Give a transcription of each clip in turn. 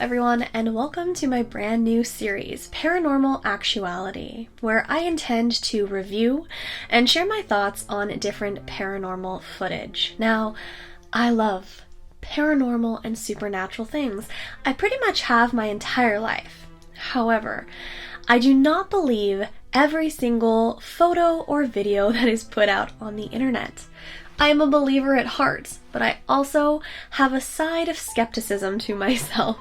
everyone, and welcome to my brand new series, Paranormal Actuality, where I intend to review and share my thoughts on different paranormal footage. Now, I love paranormal and supernatural things. I pretty much have my entire life. However, I do not believe every single photo or video that is put out on the internet. I am a believer at heart, but I also have a side of skepticism to myself.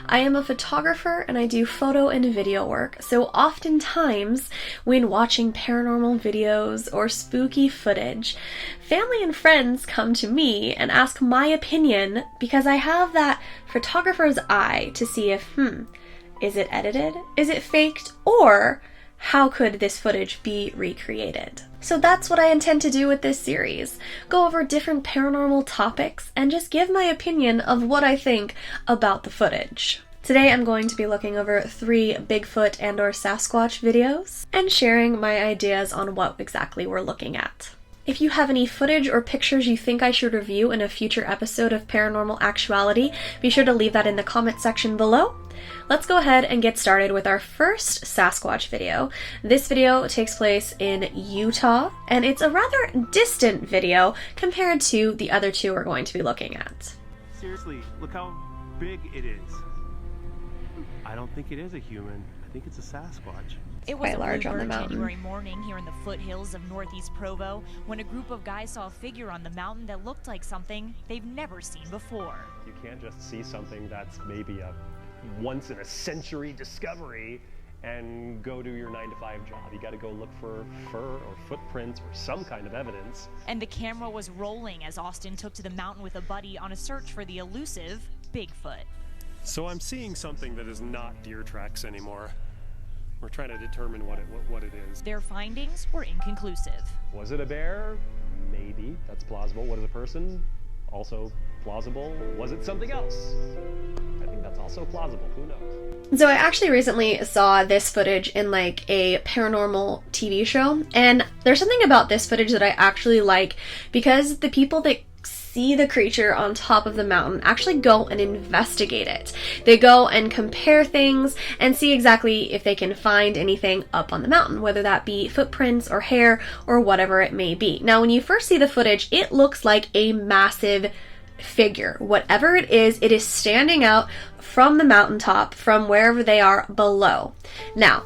I am a photographer and I do photo and video work, so oftentimes when watching paranormal videos or spooky footage, family and friends come to me and ask my opinion because I have that photographer's eye to see if, is it edited? Is it faked? Or how could this footage be recreated? So that's what I intend to do with this series. Go over different paranormal topics and just give my opinion of what I think about the footage. Today I'm going to be looking over 3 Bigfoot and or Sasquatch videos and sharing my ideas on what exactly we're looking at. If you have any footage or pictures you think I should review in a future episode of Paranormal Actuality, be sure to leave that in the comment section below. Let's go ahead and get started with our first Sasquatch video. This video takes place in Utah, and it's a rather distant video compared to the other two we're going to be looking at. Seriously, look how big it is. I don't think it is a human. I think it's a Sasquatch. It was quite large on the mountain. January morning here in the foothills of northeast Provo when a group of guys saw a figure on the mountain that looked like something they've never seen before. You can't just see something that's maybe a once-in-a-century discovery and go do your 9-to-5 job. You got to go look for fur or footprints or some kind of evidence. And the camera was rolling as Austin took to the mountain with a buddy on a search for the elusive Bigfoot. So I'm seeing something that is not deer tracks anymore. We're trying to determine what it is. Their findings were inconclusive. Was it a bear? Maybe. That's plausible. Was it a person? Also plausible. Was it something else? I think that's also plausible. Who knows? So I actually recently saw this footage in like a paranormal TV show, and there's something about this footage that I actually like because the people that see the creature on top of the mountain actually go and investigate it. They go and compare things and see exactly if they can find anything up on the mountain, whether that be footprints or hair or whatever it may be. Now, when you first see the footage, it looks like a massive figure. Whatever it is standing out from the mountaintop from wherever they are below. Now,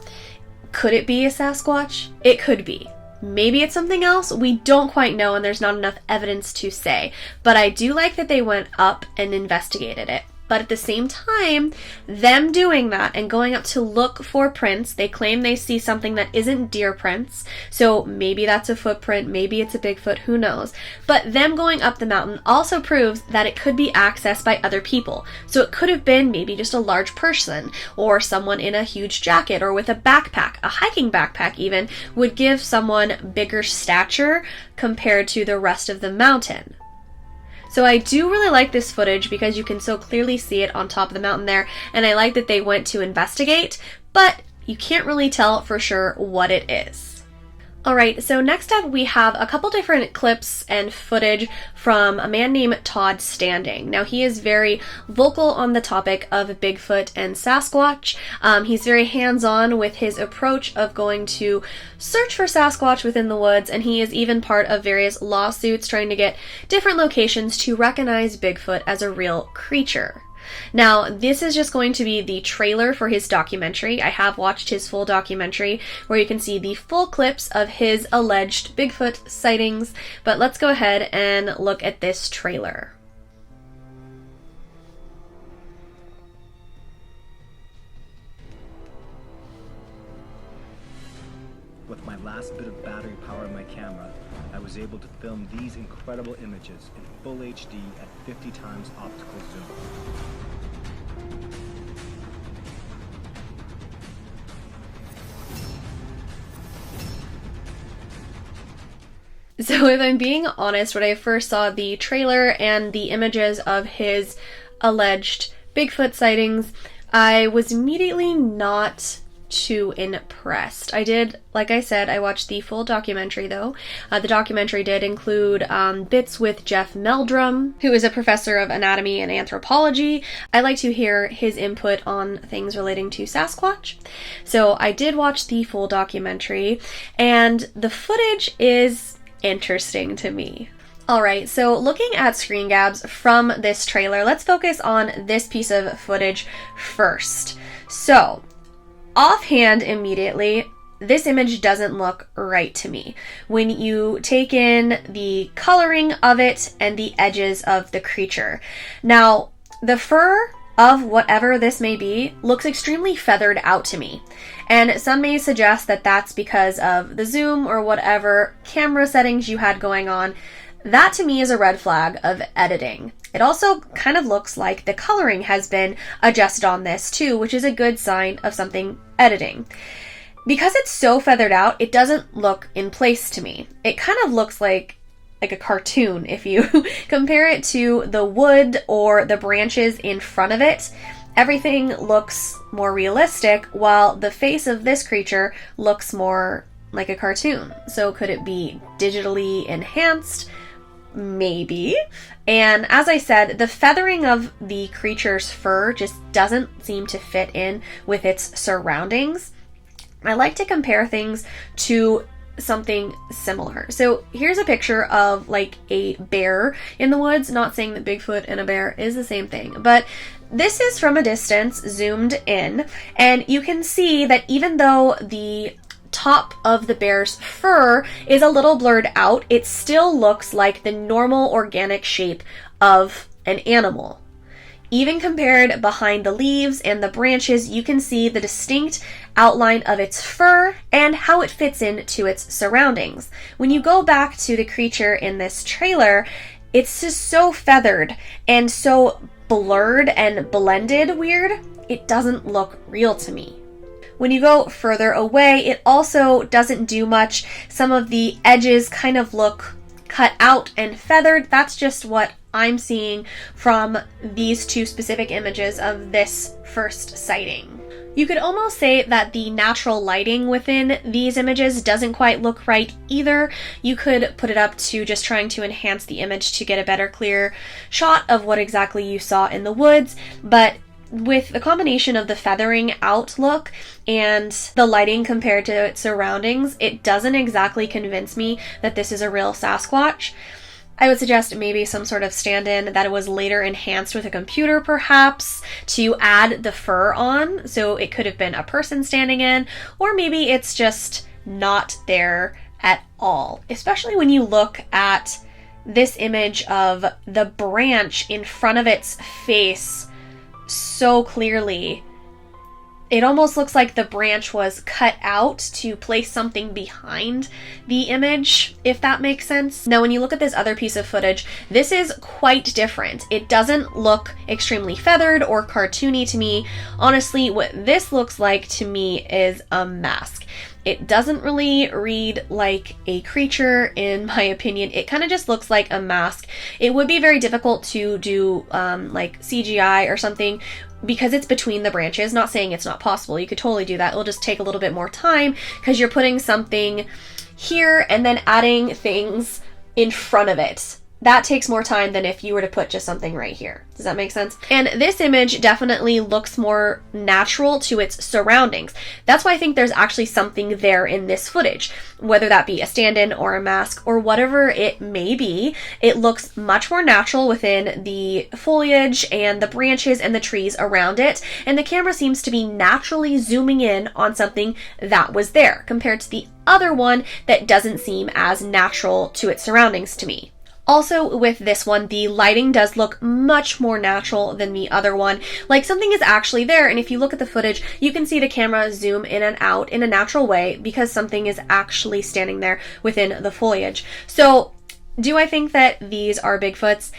could it be a Sasquatch? It could be. Maybe it's something else. We don't quite know, and there's not enough evidence to say. But I do like that they went up and investigated it. But at the same time, them doing that and going up to look for prints, they claim they see something that isn't deer prints. So maybe that's a footprint, maybe it's a Bigfoot, who knows. But them going up the mountain also proves that it could be accessed by other people. So it could have been maybe just a large person, or someone in a huge jacket, or with a backpack. A hiking backpack even would give someone bigger stature compared to the rest of the mountain. So I do really like this footage because you can so clearly see it on top of the mountain there, and I like that they went to investigate, but you can't really tell for sure what it is. Alright, so next up we have a couple different clips and footage from a man named Todd Standing. Now, he is very vocal on the topic of Bigfoot and Sasquatch. He's very hands-on with his approach of going to search for Sasquatch within the woods, and he is even part of various lawsuits trying to get different locations to recognize Bigfoot as a real creature. Now, this is just going to be the trailer for his documentary. I have watched his full documentary where you can see the full clips of his alleged Bigfoot sightings, but let's go ahead and look at this trailer. With my last bit of battery power in my camera, I was able to film these incredible images in full HD at 50 times optical zoom. So if I'm being honest, when I first saw the trailer and the images of his alleged Bigfoot sightings, I was immediately not too impressed. I did, like I said, I watched the full documentary though. The documentary did include bits with Jeff Meldrum, who is a professor of anatomy and anthropology. I like to hear his input on things relating to Sasquatch. So I did watch the full documentary, and the footage is interesting to me. Alright, so looking at screen grabs from this trailer, let's focus on this piece of footage first. So, offhand immediately, this image doesn't look right to me. When you take in the coloring of it and the edges of the creature. Now, the fur of whatever this may be looks extremely feathered out to me. And some may suggest that that's because of the zoom or whatever camera settings you had going on. That to me is a red flag of editing. It also kind of looks like the coloring has been adjusted on this too, which is a good sign of something editing. Because it's so feathered out, it doesn't look in place to me. It kind of looks like a cartoon if you compare it to the wood or the branches in front of it. Everything looks more realistic, while the face of this creature looks more like a cartoon. So could it be digitally enhanced? Maybe. And as I said, the feathering of the creature's fur just doesn't seem to fit in with its surroundings. I like to compare things to something similar. So here's a picture of like a bear in the woods. Not saying that Bigfoot and a bear is the same thing, but this is from a distance zoomed in, and you can see that even though the top of the bear's fur is a little blurred out, it still looks like the normal organic shape of an animal. Even compared behind the leaves and the branches, you can see the distinct outline of its fur and how it fits into its surroundings. When you go back to the creature in this trailer, it's just so feathered and so blurred and blended weird, it doesn't look real to me. When you go further away, it also doesn't do much. Some of the edges kind of look cut out and feathered. That's just what I'm seeing from these two specific images of this first sighting. You could almost say that the natural lighting within these images doesn't quite look right either. You could put it up to just trying to enhance the image to get a better, clear shot of what exactly you saw in the woods, but with the combination of the feathering out look and the lighting compared to its surroundings, it doesn't exactly convince me that this is a real Sasquatch. I would suggest maybe some sort of stand-in that it was later enhanced with a computer perhaps to add the fur on, so it could have been a person standing in, or maybe it's just not there at all, especially when you look at this image of the branch in front of its face so clearly. It almost looks like the branch was cut out to place something behind the image, if that makes sense. Now, when you look at this other piece of footage, this is quite different. It doesn't look extremely feathered or cartoony to me. Honestly, what this looks like to me is a mask. It doesn't really read like a creature, in my opinion. It kind of just looks like a mask. It would be very difficult to do like CGI or something because it's between the branches. Not saying it's not possible. You could totally do that. It'll just take a little bit more time because you're putting something here and then adding things in front of it. That takes more time than if you were to put just something right here. Does that make sense? And this image definitely looks more natural to its surroundings. That's why I think there's actually something there in this footage. Whether that be a stand-in or a mask or whatever it may be, it looks much more natural within the foliage and the branches and the trees around it. And the camera seems to be naturally zooming in on something that was there compared to the other one that doesn't seem as natural to its surroundings to me. Also, with this one, the lighting does look much more natural than the other one. Like something is actually there, and if you look at the footage, you can see the camera zoom in and out in a natural way because something is actually standing there within the foliage. So, do I think that these are Bigfoots?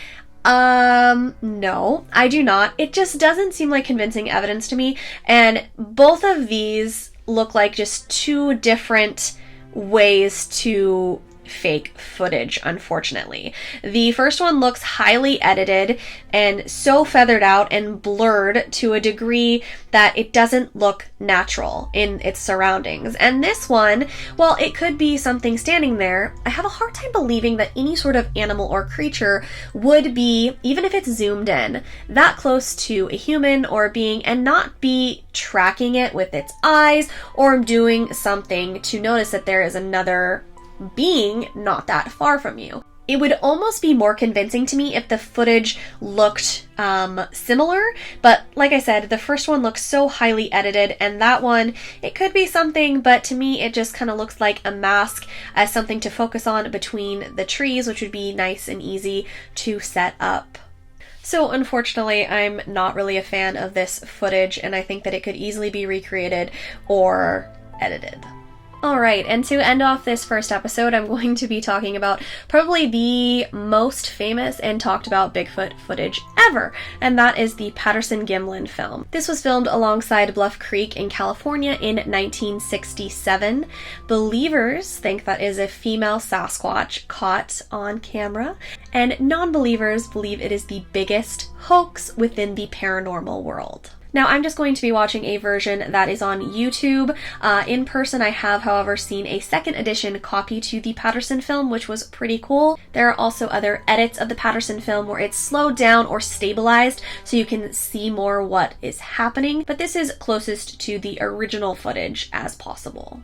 No, I do not. It just doesn't seem like convincing evidence to me, and both of these look like just two different ways to fake footage, unfortunately. The first one looks highly edited and so feathered out and blurred to a degree that it doesn't look natural in its surroundings. And this one, while it could be something standing there, I have a hard time believing that any sort of animal or creature would be, even if it's zoomed in, that close to a human or a being and not be tracking it with its eyes or doing something to notice that there is another being not that far from you. It would almost be more convincing to me if the footage looked similar, but like I said, the first one looks so highly edited, and that one, it could be something, but to me it just kind of looks like a mask as something to focus on between the trees, which would be nice and easy to set up. So unfortunately, I'm not really a fan of this footage, and I think that it could easily be recreated or edited. Alright, and to end off this first episode, I'm going to be talking about probably the most famous and talked about Bigfoot footage ever, and that is the Patterson-Gimlin film. This was filmed alongside Bluff Creek in California in 1967. Believers think that is a female Sasquatch caught on camera, and non-believers believe it is the biggest hoax within the paranormal world. Now, I'm just going to be watching a version that is on YouTube. In person, I have, however, seen a second edition copy to the Patterson film, which was pretty cool. There are also other edits of the Patterson film where it's slowed down or stabilized so you can see more what is happening, but this is closest to the original footage as possible.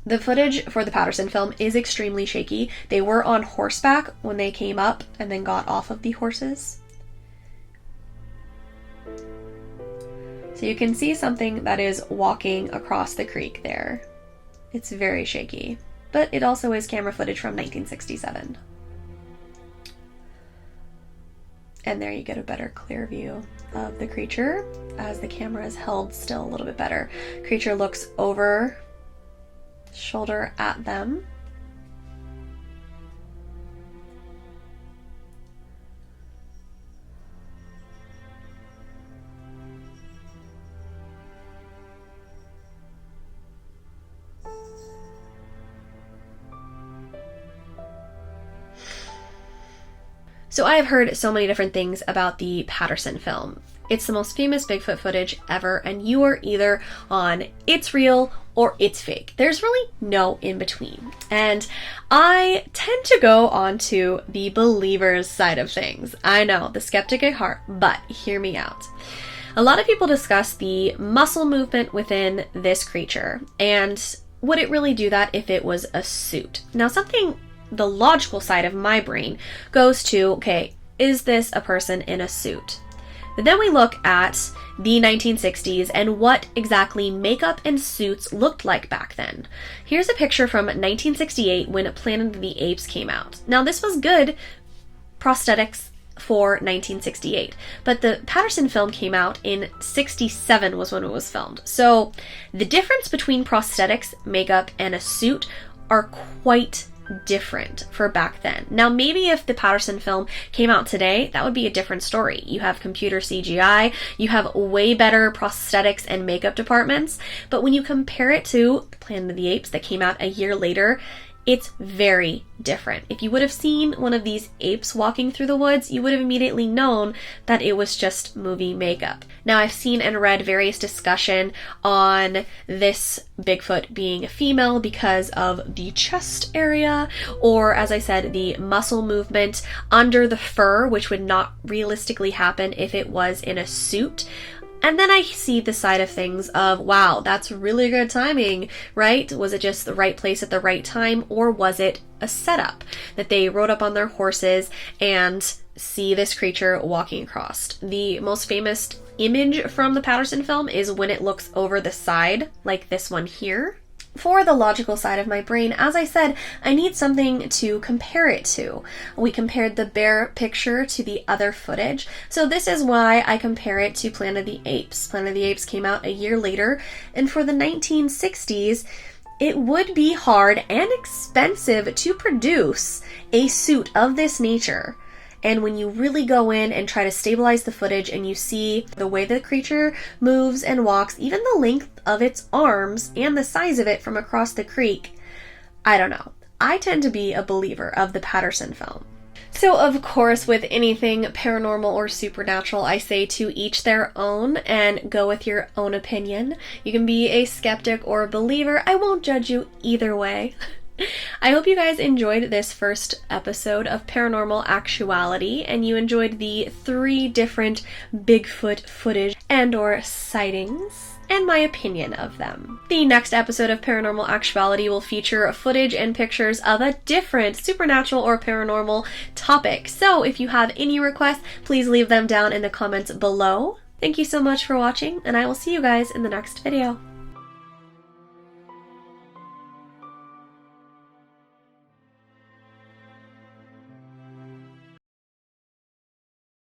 The footage for the Patterson film is extremely shaky. They were on horseback when they came up and then got off of the horses. So you can see something that is walking across the creek there. It's very shaky, but it also is camera footage from 1967. And there you get a better clear view of the creature as the camera is held still a little bit better. Creature looks over shoulder at them. So I have heard so many different things about the Patterson film. It's the most famous Bigfoot footage ever, and you are either on it's real or it's fake. There's really no in between. And I tend to go on to the believer's side of things. I know, the skeptic at heart, but hear me out. A lot of people discuss the muscle movement within this creature, and would it really do that if it was a suit? Now, the logical side of my brain goes to, okay, is this a person in a suit? But then we look at the 1960s and what exactly makeup and suits looked like back then. Here's a picture from 1968 when Planet of the Apes came out. Now, this was good prosthetics for 1968, but the Patterson film came out in 67 was when it was filmed. So the difference between prosthetics, makeup, and a suit are quite different for back then. Now, maybe if the Patterson film came out today, that would be a different story. You have computer CGI, you have way better prosthetics and makeup departments, but when you compare it to Planet of the Apes that came out a year later, it's very different. If you would have seen one of these apes walking through the woods, you would have immediately known that it was just movie makeup. Now, I've seen and read various discussion on this Bigfoot being a female because of the chest area, or as I said, the muscle movement under the fur, which would not realistically happen if it was in a suit. And then I see the side of things of, wow, that's really good timing, right? Was it just the right place at the right time, or was it a setup that they rode up on their horses and see this creature walking across? The most famous image from the Patterson film is when it looks over the side, like this one here. For the logical side of my brain, as I said, I need something to compare it to. We compared the bear picture to the other footage, so this is why I compare it to Planet of the Apes. Planet of the Apes came out a year later, and for the 1960s, it would be hard and expensive to produce a suit of this nature And when you really go in and try to stabilize the footage and you see the way the creature moves and walks, even the length of its arms and the size of it from across the creek, I don't know. I tend to be a believer of the Patterson film. So of course, with anything paranormal or supernatural, I say to each their own and go with your own opinion. You can be a skeptic or a believer. I won't judge you either way. I hope you guys enjoyed this first episode of Paranormal Actuality and you enjoyed the 3 different Bigfoot footage and or sightings and my opinion of them. The next episode of Paranormal Actuality will feature footage and pictures of a different supernatural or paranormal topic. So if you have any requests, please leave them down in the comments below. Thank you so much for watching, and I will see you guys in the next video.